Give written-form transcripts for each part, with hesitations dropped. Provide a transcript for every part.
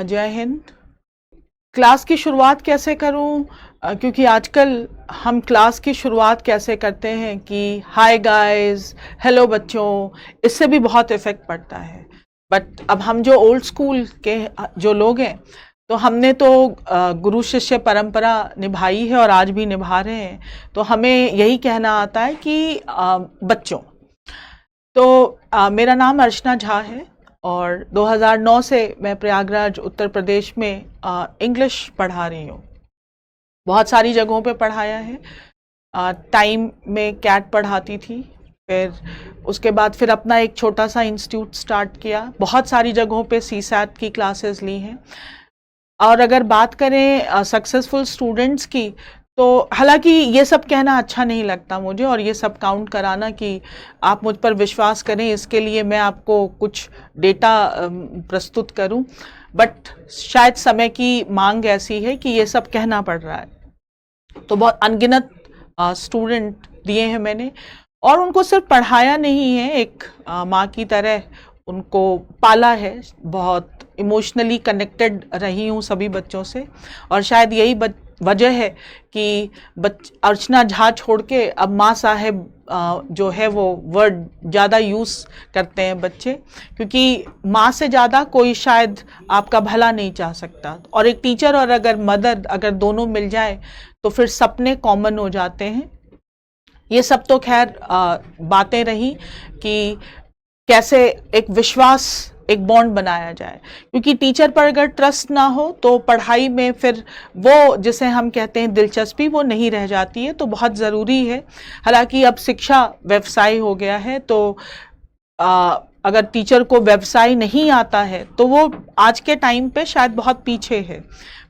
जय हिंद। क्लास की शुरुआत कैसे करूं? क्योंकि आजकल हम क्लास की शुरुआत कैसे करते हैं कि हाय गाइस, हेलो बच्चों, इससे भी बहुत इफेक्ट पड़ता है। बट अब हम जो ओल्ड स्कूल के जो लोग हैं, तो हमने तो गुरु शिष्य परंपरा निभाई है और आज भी निभा रहे हैं। तो हमें यही कहना आता है कि बच्चों। तो मेरा नाम अर्चना झा है और 2009 से मैं प्रयागराज उत्तर प्रदेश में इंग्लिश पढ़ा रही हूँ। बहुत सारी जगहों पे पढ़ाया है। टाइम में कैट पढ़ाती थी, फिर उसके बाद फिर अपना एक छोटा सा इंस्टीट्यूट स्टार्ट किया। बहुत सारी जगहों पे सीसैट की क्लासेस ली हैं। और अगर बात करें सक्सेसफुल स्टूडेंट्स की, तो हालांकि ये सब कहना अच्छा नहीं लगता मुझे और ये सब काउंट कराना कि आप मुझ पर विश्वास करें, इसके लिए मैं आपको कुछ डेटा प्रस्तुत करूं, बट शायद समय की मांग ऐसी है कि ये सब कहना पड़ रहा है। तो बहुत अनगिनत स्टूडेंट दिए हैं मैंने और उनको सिर्फ पढ़ाया नहीं है, एक माँ की तरह उनको पाला है। बहुत इमोशनली कनेक्टेड रही हूँ सभी बच्चों से और शायद यही वजह है कि अर्चना झा छोड़ के अब माँ साहेब जो है वो वर्ड ज़्यादा यूज़ करते हैं बच्चे, क्योंकि माँ से ज़्यादा कोई शायद आपका भला नहीं चाह सकता। और एक टीचर और अगर मदर अगर दोनों मिल जाए तो फिर सपने कॉमन हो जाते हैं। ये सब तो खैर बातें रही कि कैसे एक विश्वास, एक बॉन्ड बनाया जाए, क्योंकि टीचर पर अगर ट्रस्ट ना हो तो पढ़ाई में फिर वो जिसे हम कहते हैं दिलचस्पी, वो नहीं रह जाती है। तो बहुत ज़रूरी है। हालांकि अब शिक्षा व्यवसाय हो गया है, तो अगर टीचर को व्यवसाय नहीं आता है तो वो आज के टाइम पे शायद बहुत पीछे है।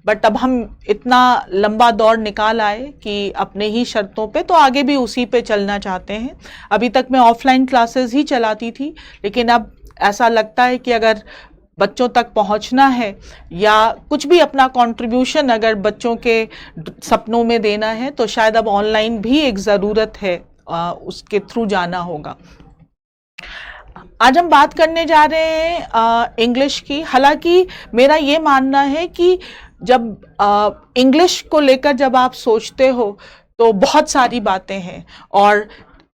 बट अब हम इतना लंबा दौर निकाल आए कि अपने ही शर्तों पे, तो आगे भी उसी पे चलना चाहते हैं। अभी तक मैं ऑफलाइन क्लासेस ही चलाती थी, लेकिन अब ऐसा लगता है कि अगर बच्चों तक पहुंचना है या कुछ भी अपना कंट्रीब्यूशन अगर बच्चों के सपनों में देना है, तो शायद अब ऑनलाइन भी एक ज़रूरत है, उसके थ्रू जाना होगा। आज हम बात करने जा रहे हैं इंग्लिश की। हालांकि मेरा ये मानना है कि जब इंग्लिश को लेकर जब आप सोचते हो तो बहुत सारी बातें हैं और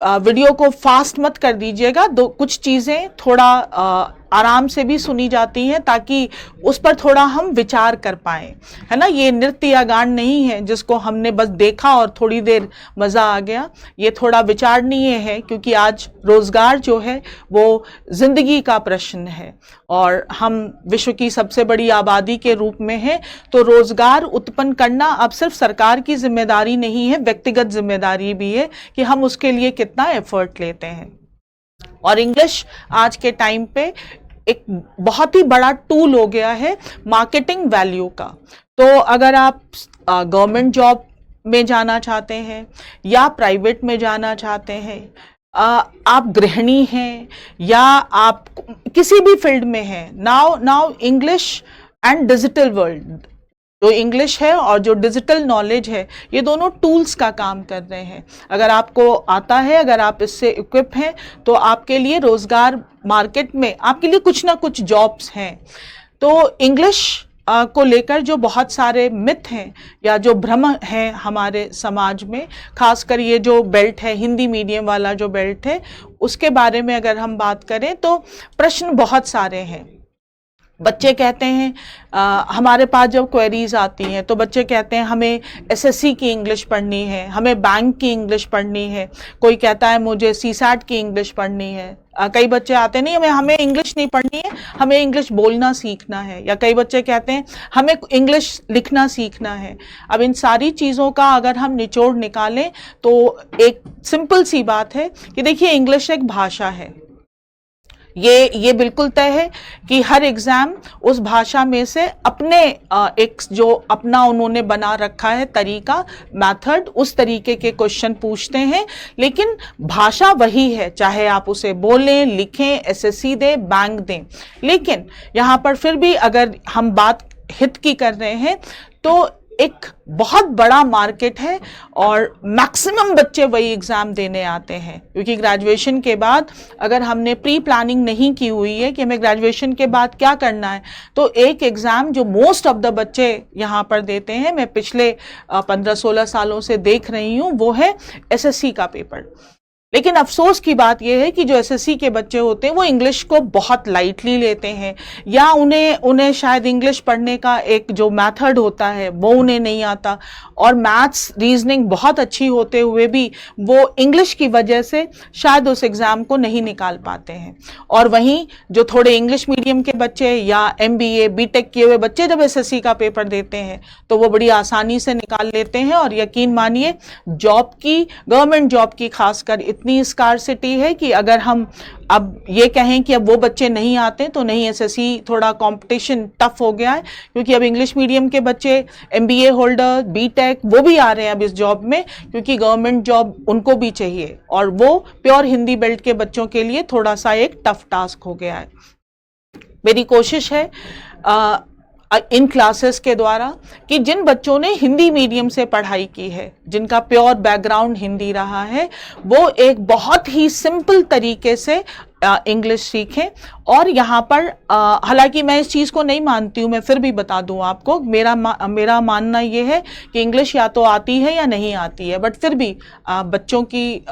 वीडियो को फास्ट मत कर दीजिएगा। कुछ चीज़ें थोड़ा आराम से भी सुनी जाती हैं ताकि उस पर थोड़ा हम विचार कर पाएँ, है ना। ये नृत्य या गान नहीं है जिसको हमने बस देखा और थोड़ी देर मज़ा आ गया। ये थोड़ा विचारणीय है, क्योंकि आज रोज़गार जो है वो ज़िंदगी का प्रश्न है और हम विश्व की सबसे बड़ी आबादी के रूप में हैं। तो रोज़गार उत्पन्न करना अब सिर्फ सरकार की जिम्मेदारी नहीं है, व्यक्तिगत जिम्मेदारी भी है कि हम उसके लिए कितना एफर्ट लेते हैं। और इंग्लिश आज के टाइम पे एक बहुत ही बड़ा टूल हो गया है मार्केटिंग वैल्यू का। तो अगर आप गवर्नमेंट जॉब में जाना चाहते हैं या प्राइवेट में जाना चाहते हैं, आप गृहिणी हैं या आप किसी भी फील्ड में हैं, now English and digital world, जो इंग्लिश है और जो डिजिटल नॉलेज है, ये दोनों टूल्स का काम कर रहे हैं। अगर आपको आता है, अगर आप इससे इक्विप हैं, तो आपके लिए रोज़गार मार्केट में आपके लिए कुछ ना कुछ जॉब्स हैं। तो इंग्लिश को लेकर जो बहुत सारे मिथ हैं या जो भ्रम हैं हमारे समाज में, खासकर ये जो बेल्ट है, हिंदी मीडियम वाला जो बेल्ट है, उसके बारे में अगर हम बात करें तो प्रश्न बहुत सारे हैं। बच्चे कहते हैं हमारे पास जब क्वेरीज आती हैं तो बच्चे कहते हैं हमें एसएससी की इंग्लिश पढ़नी है, हमें बैंक की इंग्लिश पढ़नी है, कोई कहता है मुझे सीसैट की इंग्लिश पढ़नी है। कई बच्चे आते नहीं हमें इंग्लिश नहीं पढ़नी है, हमें इंग्लिश बोलना सीखना है। या कई बच्चे कहते हैं हमें इंग्लिश लिखना सीखना है। अब इन सारी चीज़ों का अगर हम निचोड़ निकालें तो एक सिंपल सी बात है कि देखिए, इंग्लिश एक भाषा है। ये बिल्कुल तय है कि हर एग्ज़ाम उस भाषा में से अपने एक जो अपना उन्होंने बना रखा है तरीका, मेथड, उस तरीके के क्वेश्चन पूछते हैं। लेकिन भाषा वही है, चाहे आप उसे बोलें, लिखें, एसएससी दें, बैंक दें। लेकिन यहाँ पर फिर भी अगर हम बात हित की कर रहे हैं तो एक बहुत बड़ा मार्केट है और मैक्सिमम बच्चे वही एग्ज़ाम देने आते हैं, क्योंकि ग्रेजुएशन के बाद अगर हमने प्री प्लानिंग नहीं की हुई है कि हमें ग्रेजुएशन के बाद क्या करना है, तो एक एग्ज़ाम जो मोस्ट ऑफ द बच्चे यहाँ पर देते हैं, मैं पिछले 15-16 सालों से देख रही हूँ, वो है एसएससी का पेपर। लेकिन अफसोस की बात यह है कि जो एसएससी के बच्चे होते हैं वो इंग्लिश को बहुत लाइटली लेते हैं, या उन्हें शायद इंग्लिश पढ़ने का एक जो मेथड होता है वो उन्हें नहीं आता, और मैथ्स रीजनिंग बहुत अच्छी होते हुए भी वो इंग्लिश की वजह से शायद उस एग्ज़ाम को नहीं निकाल पाते हैं। और वहीं जो थोड़े इंग्लिश मीडियम के बच्चे या एमबीए बीटेक किए हुए बच्चे जब एसएससी का पेपर देते हैं तो वो बड़ी आसानी से निकाल लेते हैं। और यकीन मानिए, जॉब की, गवर्नमेंट जॉब की खासकर इतनी स्कार्सिटी है कि अगर हम अब ये कहें कि अब वो बच्चे नहीं आते तो नहीं, एसएससी थोड़ा कंपटीशन टफ हो गया है, क्योंकि अब इंग्लिश मीडियम के बच्चे, एमबीए होल्डर, बीटेक, वो भी आ रहे हैं अब इस जॉब में, क्योंकि गवर्नमेंट जॉब उनको भी चाहिए, और वो प्योर हिंदी बेल्ट के बच्चों के लिए थोड़ा सा एक टफ टास्क हो गया है। मेरी कोशिश है इन क्लासेस के द्वारा कि जिन बच्चों ने हिंदी मीडियम से पढ़ाई की है, जिनका प्योर बैकग्राउंड हिंदी रहा है, वो एक बहुत ही सिंपल तरीके से इंग्लिश सीखें। और यहाँ पर हालांकि मैं इस चीज़ को नहीं मानती हूँ, मैं फिर भी बता दूँ आपको, मेरा मानना ये है कि इंग्लिश या तो आती है या नहीं आती है, बट फिर भी बच्चों की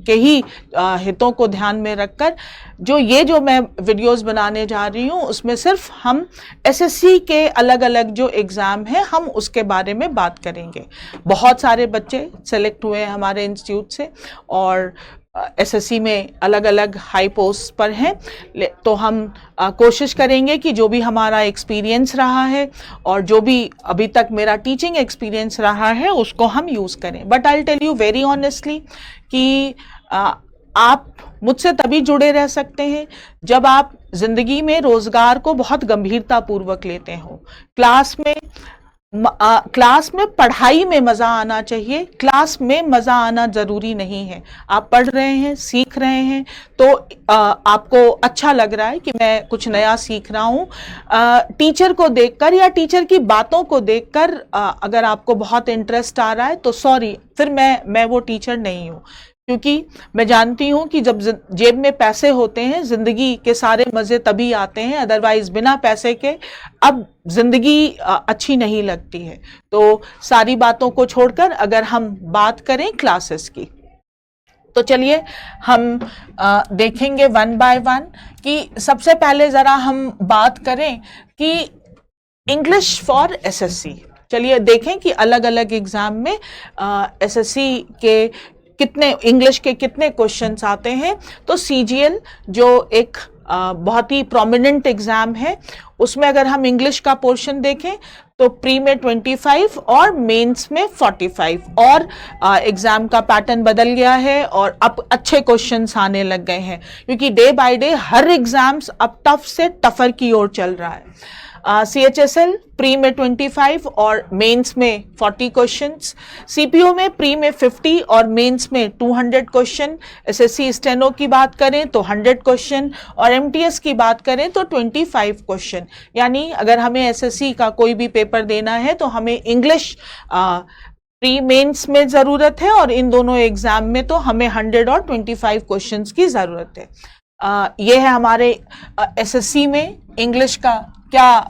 के ही हितों को ध्यान में रखकर जो मैं वीडियोस बनाने जा रही हूँ, उसमें सिर्फ हम एसएससी के अलग अलग जो एग्ज़ाम हैं हम उसके बारे में बात करेंगे। बहुत सारे बच्चे सेलेक्ट हुए हैं हमारे इंस्टीट्यूट से और एसएससी में अलग अलग हाई पोस्ट पर हैं, तो हम कोशिश करेंगे कि जो भी हमारा एक्सपीरियंस रहा है और जो भी अभी तक मेरा टीचिंग एक्सपीरियंस रहा है उसको हम यूज़ करें। But I will tell you very honestly कि आप मुझसे तभी जुड़े रह सकते हैं जब आप जिंदगी में रोजगार को बहुत गंभीरता पूर्वक लेते हो। क्लास में पढ़ाई में मज़ा आना चाहिए, क्लास में मज़ा आना ज़रूरी नहीं है। आप पढ़ रहे हैं, सीख रहे हैं, तो आपको अच्छा लग रहा है कि मैं कुछ नया सीख रहा हूँ। टीचर को देखकर या टीचर की बातों को देखकर अगर आपको बहुत इंटरेस्ट आ रहा है तो सॉरी, फिर मैं वो टीचर नहीं हूँ, क्योंकि मैं जानती हूँ कि जब जेब में पैसे होते हैं जिंदगी के सारे मज़े तभी आते हैं, अदरवाइज बिना पैसे के अब जिंदगी अच्छी नहीं लगती है। तो सारी बातों को छोड़कर अगर हम बात करें क्लासेस की, तो चलिए हम देखेंगे वन बाय वन कि सबसे पहले ज़रा हम बात करें कि इंग्लिश फॉर एसएससी। चलिए देखें कि अलग अलग एग्ज़ाम में एसएससी के कितने, इंग्लिश के कितने क्वेश्चंस आते हैं। तो सीजीएल जो एक बहुत ही प्रोमिनेंट एग्ज़ाम है, उसमें अगर हम इंग्लिश का पोर्शन देखें तो प्री में 25 और मेंस में 45, और एग्ज़ाम का पैटर्न बदल गया है और अब अच्छे क्वेश्चंस आने लग गए हैं, क्योंकि day by day her exams अब टफ से टफर की ओर चल रहा है। CHSL प्री में 25 और मेंस में 40 क्वेश्चंस, सीपीओ में प्री में 50 और मेंस में 200 क्वेश्चन, एसएससी स्टेनो की बात करें तो 100 क्वेश्चन, और एमटीएस की बात करें तो 25 क्वेश्चन। यानी अगर हमें एसएससी का कोई भी पेपर देना है तो हमें इंग्लिश प्री मेंस में ज़रूरत है, और इन दोनों एग्ज़ाम में तो हमें 100 और 25 क्वेश्चंस की ज़रूरत है। ये है हमारे एसएससी में इंग्लिश का क्या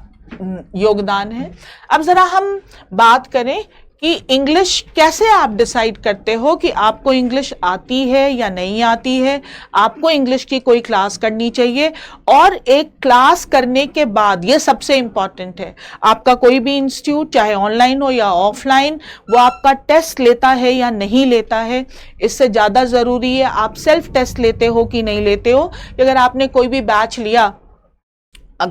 योगदान है। अब ज़रा हम बात करें कि इंग्लिश कैसे आप डिसाइड करते हो कि आपको इंग्लिश आती है या नहीं आती है, आपको इंग्लिश की कोई क्लास करनी चाहिए, और एक क्लास करने के बाद, ये सबसे इम्पॉर्टेंट है, आपका कोई भी इंस्टीट्यूट चाहे ऑनलाइन हो या ऑफलाइन, वो आपका टेस्ट लेता है या नहीं लेता है। इससे ज़्यादा ज़रूरी है आप सेल्फ टेस्ट लेते हो कि नहीं लेते हो। अगर आपने कोई भी बैच लिया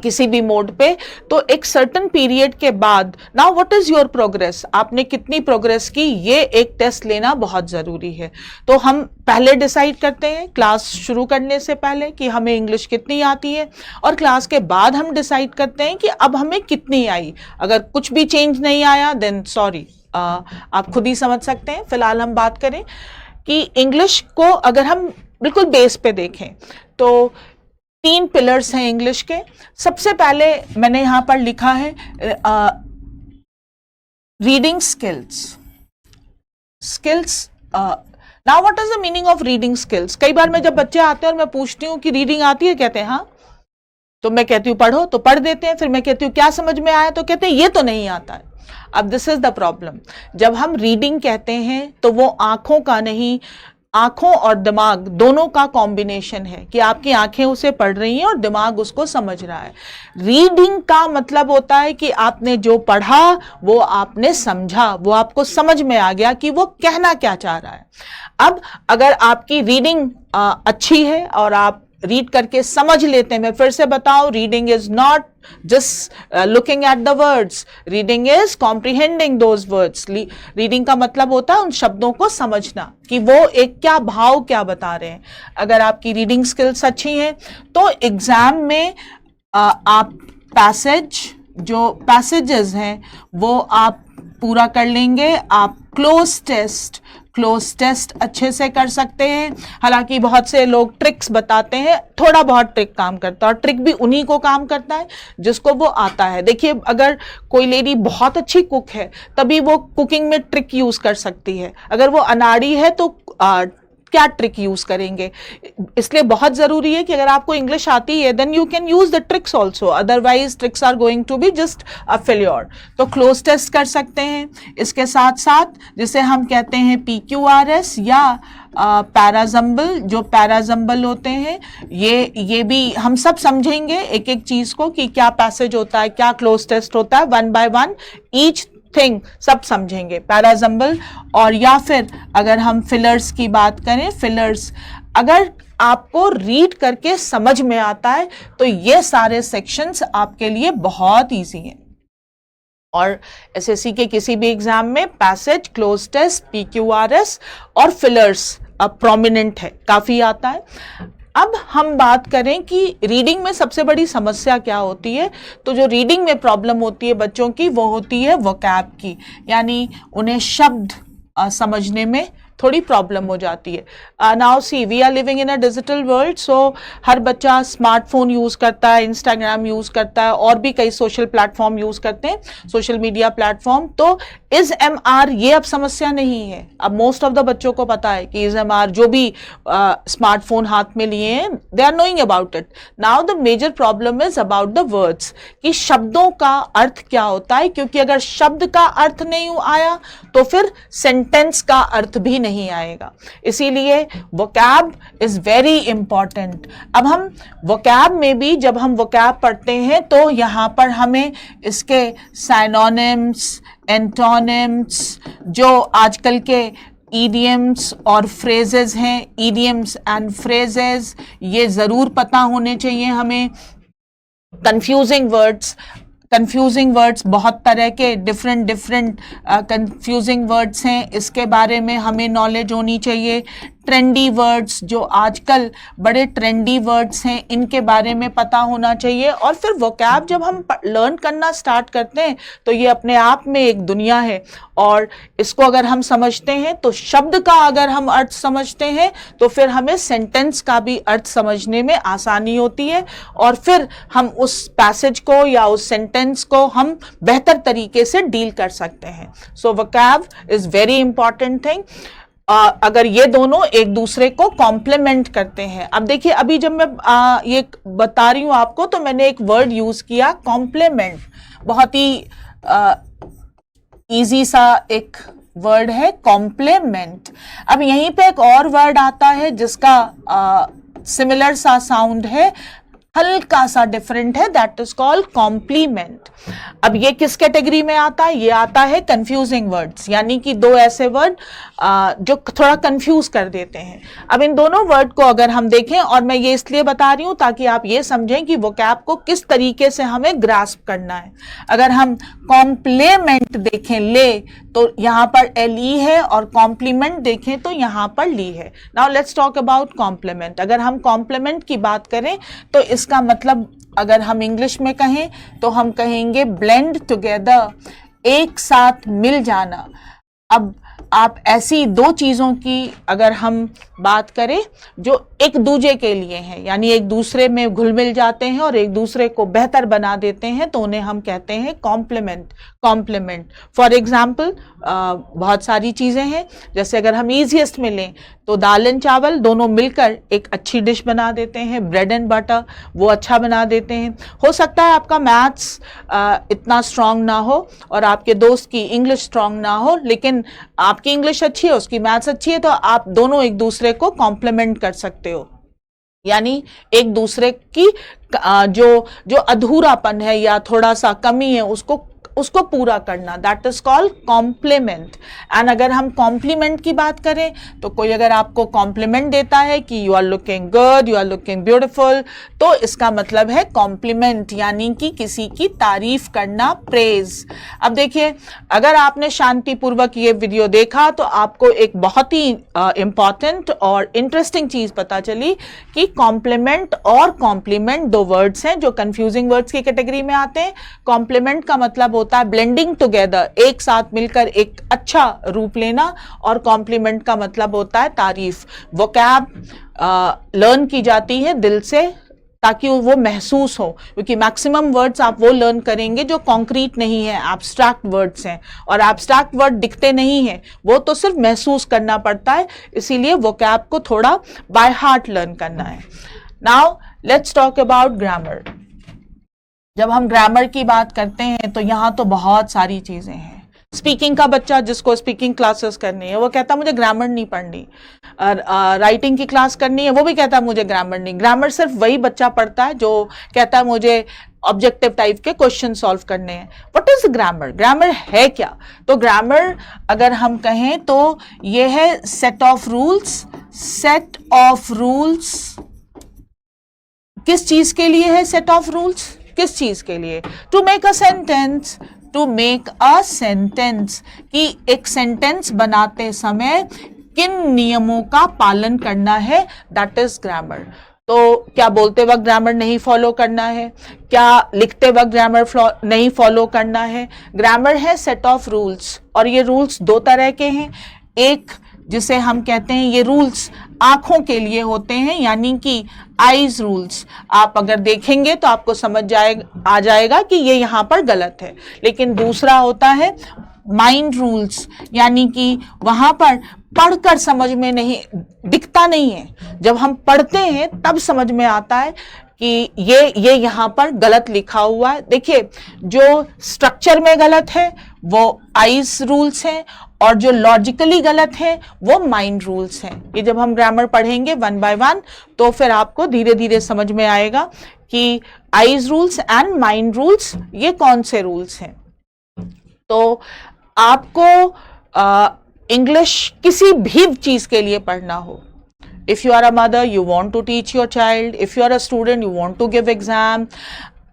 किसी भी मोड पे, तो एक सर्टन पीरियड के बाद, now what is your progress, आपने कितनी प्रोग्रेस की, ये एक टेस्ट लेना बहुत ज़रूरी है। तो हम पहले डिसाइड करते हैं क्लास शुरू करने से पहले कि हमें इंग्लिश कितनी आती है, और क्लास के बाद हम डिसाइड करते हैं कि अब हमें कितनी आई। अगर कुछ भी चेंज नहीं आया देन सॉरी, आप खुद ही समझ सकते हैं। फिलहाल हम बात करें कि इंग्लिश को अगर हम बिल्कुल बेस पे देखें तो 3 पिलर्स हैं इंग्लिश के। सबसे पहले मैंने यहाँ पर लिखा है reading skills, now what is the meaning of reading skills? कई बार मैं जब बच्चे आते हैं और मैं पूछती हूँ कि रीडिंग आती है, कहते हैं हाँ, तो मैं कहती हूँ पढ़ो, तो पढ़ देते हैं। फिर मैं कहती हूँ क्या समझ में आया, तो कहते हैं ये तो नहीं आता है। अब दिस इज द प्रॉब्लम, जब हम रीडिंग कहते हैं तो वो आंखों का नहीं, आंखों और दिमाग दोनों का कॉम्बिनेशन है कि आपकी आंखें उसे पढ़ रही हैं और दिमाग उसको समझ रहा है। रीडिंग का मतलब होता है कि आपने जो पढ़ा वो आपने समझा, वो आपको समझ में आ गया कि वो कहना क्या चाह रहा है। अब अगर आपकी रीडिंग अच्छी है और आप रीड करके समझ लेते हैं, मैं फिर से बताऊं, reading is not just looking at the words, reading is comprehending those words. Reading का मतलब होता है उन शब्दों को समझना कि वो एक क्या भाव क्या बता रहे हैं। अगर आपकी रीडिंग स्किल्स अच्छी हैं तो एग्जाम में आप जो पैसेजेस हैं वो आप पूरा कर लेंगे। आप क्लोज टेस्ट अच्छे से कर सकते हैं। हालांकि बहुत से लोग ट्रिक्स बताते हैं, थोड़ा बहुत ट्रिक काम करता है और ट्रिक भी उन्हीं को काम करता है जिसको वो आता है। देखिए, अगर कोई लेडी बहुत अच्छी कुक है तभी वो कुकिंग में ट्रिक यूज कर सकती है, अगर वो अनाड़ी है तो क्या ट्रिक यूज करेंगे। इसलिए बहुत जरूरी है कि अगर आपको इंग्लिश आती है then you can use the tricks also, otherwise tricks are going to be just a failure. तो क्लोज टेस्ट कर सकते हैं। इसके साथ साथ जिसे हम कहते हैं PQRS या पैराजम्बल, जो पैराजम्बल होते हैं, ये भी हम सब समझेंगे एक एक चीज को कि क्या पैसेज होता है, क्या क्लोज टेस्ट होता है, one by one each thing सब समझेंगे पैराजम्बल। और या फिर अगर हम फिलर्स की बात करें, फिलर्स अगर आपको रीड करके समझ में आता है तो ये सारे सेक्शंस आपके लिए बहुत इजी हैं। और SSC के किसी भी एग्जाम में पैसेज, क्लोज टेस्ट, PQRS और फिलर्स प्रोमिनेंट है, काफी आता है। अब हम बात करें कि रीडिंग में सबसे बड़ी समस्या क्या होती है, तो जो रीडिंग में प्रॉब्लम होती है बच्चों की वो होती है वोकैब की, यानी उन्हें शब्द समझने में थोड़ी प्रॉब्लम हो जाती है। Now see, we are living in a digital world, so हर बच्चा स्मार्टफोन यूज करता है, इंस्टाग्राम यूज करता है और भी कई सोशल प्लेटफॉर्म यूज करते हैं, सोशल मीडिया प्लेटफॉर्म। तो इज MR ये अब समस्या नहीं है। अब मोस्ट ऑफ द बच्चों को पता है कि इज MR जो भी स्मार्टफोन हाथ में लिए हैं, they are knowing about it. Now the major problem is about the words, कि शब्दों का अर्थ क्या होता है, क्योंकि अगर शब्द का अर्थ नहीं आया तो फिर सेंटेंस का अर्थ भी नहीं आएगा। इसीलिए वोकैब इज वेरी इंपॉर्टेंट। अब हम वोकैब में भी जब हम वोकैब पढ़ते हैं तो यहां पर हमें इसके साइनोनिम्स, एंटोनिम्स, जो आजकल के ईडियम्स और फ्रेजेस हैं, ईडियम्स एंड फ्रेजेस, ये जरूर पता होने चाहिए हमें। कंफ्यूजिंग वर्ड्स बहुत तरह के डिफरेंट कंफ्यूजिंग वर्ड्स हैं, इसके बारे में हमें नॉलेज होनी चाहिए। ट्रेंडी वर्ड्स, जो आजकल बड़े ट्रेंडी वर्ड्स हैं, इनके बारे में पता होना चाहिए। और फिर वोकैब जब हम लर्न करना स्टार्ट करते हैं तो ये अपने आप में एक दुनिया है, और इसको अगर हम समझते हैं तो शब्द का अगर हम अर्थ समझते हैं तो फिर हमें सेंटेंस का भी अर्थ समझने में आसानी होती है, और फिर हम उस पैसेज को या उस सेंटेंस को हम बेहतर तरीके से डील कर सकते हैं। So vocab is very important thing. अगर ये दोनों एक दूसरे को कॉम्प्लीमेंट करते हैं। अब देखिए, अभी जब मैं ये बता रही हूं आपको तो मैंने एक वर्ड यूज किया, कॉम्प्लीमेंट। बहुत ही इजी सा एक वर्ड है कॉम्प्लीमेंट। अब यहीं पे एक और वर्ड आता है जिसका सिमिलर सा साउंड है, हल्का सा डिफरेंट है, दैट इज कॉल्ड कॉम्प्लीमेंट। अब ये किस कैटेगरी में आता है? ये आता है कंफ्यूजिंग वर्ड्स, यानी कि दो ऐसे वर्ड जो थोड़ा कंफ्यूज कर देते हैं। अब इन दोनों वर्ड को अगर हम देखें, और मैं ये इसलिए बता रही हूं ताकि आप ये समझें कि वोकैब को किस तरीके से हमें ग्रास्प करना है। अगर हम कॉम्प्लीमेंट देखें, ले, तो यहां पर LE है, और कॉम्प्लीमेंट देखें तो यहां पर ली है। Now let's talk about compliment. अगर हम कॉम्प्लीमेंट की बात करें तो इसका मतलब अगर हम इंग्लिश में कहें तो हम कहेंगे ब्लेंड टुगेदर, एक साथ मिल जाना। अब आप ऐसी दो चीज़ों की अगर हम बात करें जो एक दूजे के लिए हैं, यानी एक दूसरे में घुल मिल जाते हैं और एक दूसरे को बेहतर बना देते हैं, तो उन्हें हम कहते हैं कॉम्प्लीमेंट। कॉम्प्लीमेंट फॉर एग्जाम्पल बहुत सारी चीज़ें हैं, जैसे अगर हम ईजीएस्ट में लें तो दाल एंड चावल दोनों मिलकर एक अच्छी डिश बना देते हैं, ब्रेड एंड बटर वो अच्छा बना देते हैं। हो सकता है आपका मैथ्स इतना स्ट्रांग ना हो और आपके दोस्त की इंग्लिश स्ट्रांग ना हो, लेकिन आपकी इंग्लिश अच्छी है, उसकी मैथ्स अच्छी है, तो आप दोनों एक दूसरे को कॉम्प्लीमेंट कर सकते हो। यानी एक दूसरे की जो अधूरापन है या थोड़ा सा कमी है उसको पूरा करना, that is called complement. And अगर हम कॉम्प्लीमेंट की बात करें तो कोई अगर आपको कॉम्प्लीमेंट देता है कि you are looking good, you are looking beautiful, तो इसका मतलब है कॉम्प्लीमेंट, यानी कि किसी की तारीफ करना, प्रेज। अब देखिए, अगर आपने शांतिपूर्वक ये वीडियो देखा तो आपको एक बहुत ही इंपॉर्टेंट और इंटरेस्टिंग चीज पता चली कि कॉम्प्लीमेंट और कॉम्प्लीमेंट दो वर्ड्स हैं जो कंफ्यूजिंग वर्ड्स की कैटेगरी में आते हैं। कॉम्प्लीमेंट का मतलब होता है ब्लेंडिंग टुगेदर, एक साथ मिलकर एक अच्छा रूप लेना, और कॉम्प्लीमेंट का मतलब होता है तारीफ। वोकैब लर्न की जाती है दिल से ताकि वो महसूस हो, क्योंकि मैक्सिमम वर्ड्स आप वो लर्न करेंगे जो कॉन्क्रीट नहीं है, एब्स्ट्रैक्ट वर्ड्स हैं, और एब्स्ट्रैक्ट वर्ड दिखते नहीं हैं, वो तो सिर्फ महसूस करना पड़ता है। इसीलिए वोकैब को थोड़ा बाय हार्ट लर्न करना है। Now let's talk about grammar. जब हम ग्रामर की बात करते हैं तो यहाँ तो बहुत सारी चीजें हैं। स्पीकिंग का बच्चा जिसको स्पीकिंग क्लासेस करनी है वो कहता मुझे ग्रामर नहीं पढ़नी, राइटिंग की क्लास करनी है वो भी कहता है मुझे ग्रामर नहीं। ग्रामर सिर्फ वही बच्चा पढ़ता है जो कहता है मुझे ऑब्जेक्टिव टाइप के क्वेश्चन सॉल्व करने हैं। What is grammar? ग्रामर है क्या? तो ग्रामर अगर हम कहें तो ये है set of rules. Set of rules किस चीज के लिए है? सेट ऑफ रूल्स किस चीज के लिए? To make a sentence, to make a sentence, कि एक सेंटेंस बनाते समय किन नियमों का पालन करना है, दैट इज ग्रामर। तो क्या बोलते वक्त ग्रामर नहीं फॉलो करना है? क्या लिखते वक्त ग्रामर नहीं फॉलो करना है? ग्रामर है सेट ऑफ रूल्स, और ये रूल्स दो तरह के हैं। एक जिसे हम कहते हैं, ये रूल्स आंखों के लिए होते हैं, यानी कि आईज रूल्स। आप अगर देखेंगे तो आपको आ जाएगा कि ये यहाँ पर गलत है। लेकिन दूसरा होता है माइंड रूल्स, यानी कि वहां पर पढ़कर समझ में नहीं दिखता नहीं है, जब हम पढ़ते हैं तब समझ में आता है कि ये यहाँ पर गलत लिखा हुआ है। देखिए, जो स्ट्रक्चर में गलत है वो आइज रूल्स हैं, और जो लॉजिकली गलत है वो माइंड रूल्स हैं। ये जब हम ग्रामर पढ़ेंगे वन बाय वन तो फिर आपको धीरे धीरे समझ में आएगा कि eyes rules and mind rules ये कौन से रूल्स हैं। तो आपको इंग्लिश किसी भी चीज के लिए पढ़ना हो, if you are a mother you want to teach your child, if you are a student you want to give exam,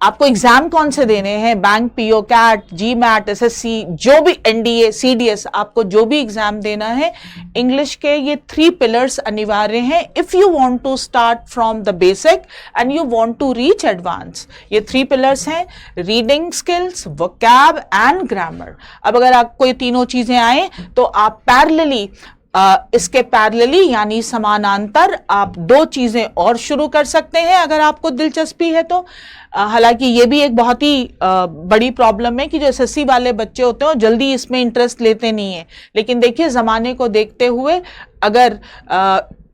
आपको एग्जाम कौन से देने हैं, बैंक, पीओ, कैट, जी मैट, एसएससी, जो भी एनडीए, सीडीएस, आपको जो भी एग्जाम देना है, इंग्लिश के ये 3 पिलर्स अनिवार्य हैं if you want to start from the basic and you want to reach advance. ये 3 पिलर्स हैं, reading skills, vocab and grammar. अब अगर आपको ये तीनों चीजें आए तो आप पैरेलली इसके पैरेलली यानी समानांतर आप 2 चीजें और शुरू कर सकते हैं अगर आपको दिलचस्पी है तो। हालांकि ये भी एक बहुत ही बड़ी प्रॉब्लम है कि जो एसएससी वाले बच्चे होते हैं जल्दी इसमें इंटरेस्ट लेते नहीं है। लेकिन देखिए, जमाने को देखते हुए अगर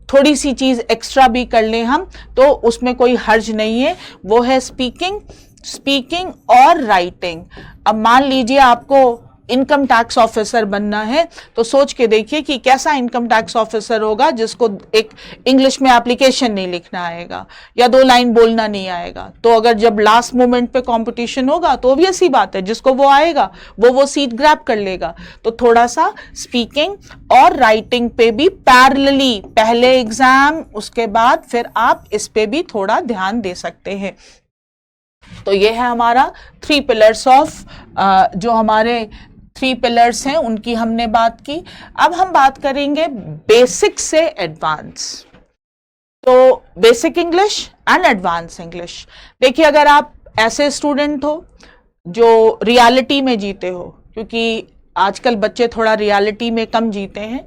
थोड़ी सी चीज एक्स्ट्रा भी कर लें हम तो उसमें कोई हर्ज नहीं है। वो है स्पीकिंग और राइटिंग। अब मान लीजिए आपको इनकम टैक्स ऑफिसर बनना है, तो सोच के देखिए कि कैसा इनकम टैक्स ऑफिसर होगा जिसको एक इंग्लिश में एप्लीकेशन नहीं लिखना आएगा या 2 लाइन बोलना नहीं आएगा। तो अगर जब लास्ट मोमेंट पे कंपटीशन होगा तो ऑब्वियस सी बात है जिसको वो आएगा वो सीट ग्रैब कर लेगा। तो थोड़ा सा स्पीकिंग और राइटिंग पे भी पैरेलली, पहले एग्जाम उसके बाद फिर आप इस पे भी थोड़ा ध्यान दे सकते हैं। तो ये है हमारा 3 पिलर्स ऑफ जो हमारे 3 पिलर्स हैं उनकी हमने बात की। अब हम बात करेंगे बेसिक से एडवांस। तो basic English and advance English. देखिए, अगर आप ऐसे स्टूडेंट हो जो रियलिटी में जीते हो, क्योंकि आजकल बच्चे थोड़ा रियलिटी में कम जीते हैं,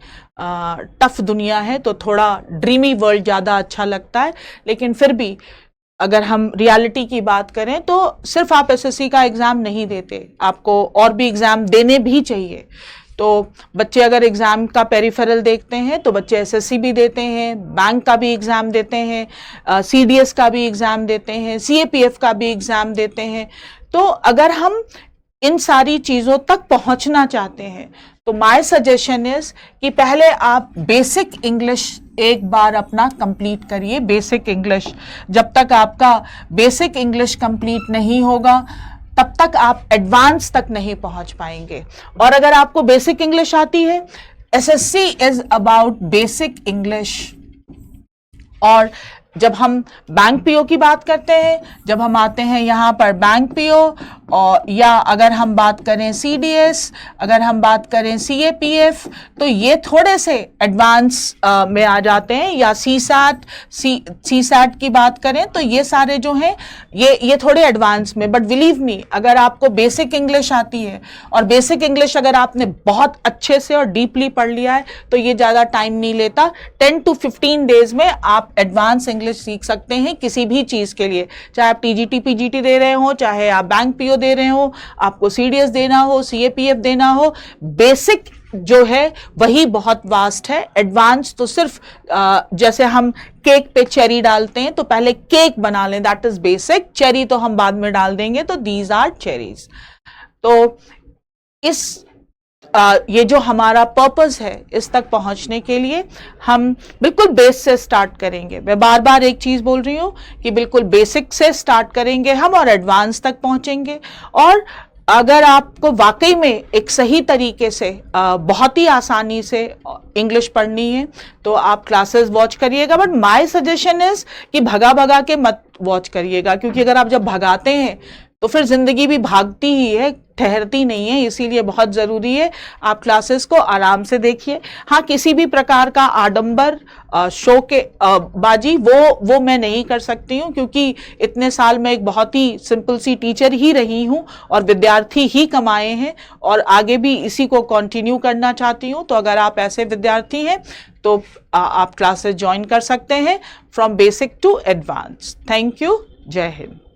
टफ दुनिया है तो थोड़ा ड्रीमी वर्ल्ड ज़्यादा अच्छा लगता है। लेकिन फिर भी अगर हम रियलिटी की बात करें तो सिर्फ आप एसएससी का एग्ज़ाम नहीं देते, आपको और भी एग्ज़ाम देने भी चाहिए। तो बच्चे अगर एग्ज़ाम का पेरिफेरल देखते हैं तो बच्चे एसएससी भी देते हैं, बैंक का भी एग्ज़ाम देते हैं, सीडीएस का भी एग्ज़ाम देते हैं, सीएपीएफ का भी एग्ज़ाम देते हैं। तो अगर हम इन सारी चीज़ों तक पहुंचना चाहते हैं तो माय सजेशन इज कि पहले आप बेसिक इंग्लिश एक बार अपना कंप्लीट करिए। बेसिक इंग्लिश, जब तक आपका बेसिक इंग्लिश कंप्लीट नहीं होगा तब तक आप एडवांस तक नहीं पहुंच पाएंगे। और अगर आपको बेसिक इंग्लिश आती है, SSC is about basic English. और जब हम बैंक पीओ की बात करते हैं, जब हम आते हैं यहाँ पर बैंक पीओ, और या अगर हम बात करें सीडीएस, अगर हम बात करें सीएपीएफ, तो ये थोड़े से एडवांस में आ जाते हैं। या सीसैट की बात करें तो ये सारे जो हैं ये थोड़े एडवांस में। बट बिलीव मी, अगर आपको बेसिक इंग्लिश आती है और बेसिक इंग्लिश अगर आपने बहुत अच्छे से और डीपली पढ़ लिया है तो ये ज़्यादा टाइम नहीं लेता। 10 to 15 डेज में आप एडवांस इंग्लिश सीख सकते हैं किसी भी चीज़ के लिए। चाहे आप टीजीटी पीजीटी दे रहे हो, चाहे आप बैंक पीओ दे रहे हो, आपको सीडीएस देना हो, सीएपीएफ देना हो, बेसिक जो है वही बहुत वास्ट है। एडवांस तो सिर्फ जैसे हम केक पे चेरी डालते हैं तो पहले केक बना लें, दैट इज बेसिक। चेरी तो हम बाद में डाल देंगे, तो दीज आर चेरीज। तो ये जो हमारा पर्पस है, इस तक पहुंचने के लिए हम बिल्कुल बेस से स्टार्ट करेंगे। मैं बार बार एक चीज़ बोल रही हूँ कि बिल्कुल बेसिक से स्टार्ट करेंगे हम और एडवांस तक पहुंचेंगे। और अगर आपको वाकई में एक सही तरीके से बहुत ही आसानी से इंग्लिश पढ़नी है तो आप क्लासेस वॉच करिएगा। बट माय सजेशन इज कि भगा भगा के मत वॉच करिएगा, क्योंकि अगर आप जब भगाते हैं तो फिर ज़िंदगी भी भागती ही है, ठहरती नहीं है। इसीलिए बहुत ज़रूरी है आप क्लासेस को आराम से देखिए। हाँ, किसी भी प्रकार का आडंबर शो के बाजी वो मैं नहीं कर सकती हूँ, क्योंकि इतने साल मैं एक बहुत ही सिंपल सी टीचर ही रही हूँ और विद्यार्थी ही कमाए हैं और आगे भी इसी को कंटिन्यू करना चाहती हूँ। तो अगर आप ऐसे विद्यार्थी हैं तो आप क्लासेस ज्वाइन कर सकते हैं from basic to advance. Thank you. जय हिंद।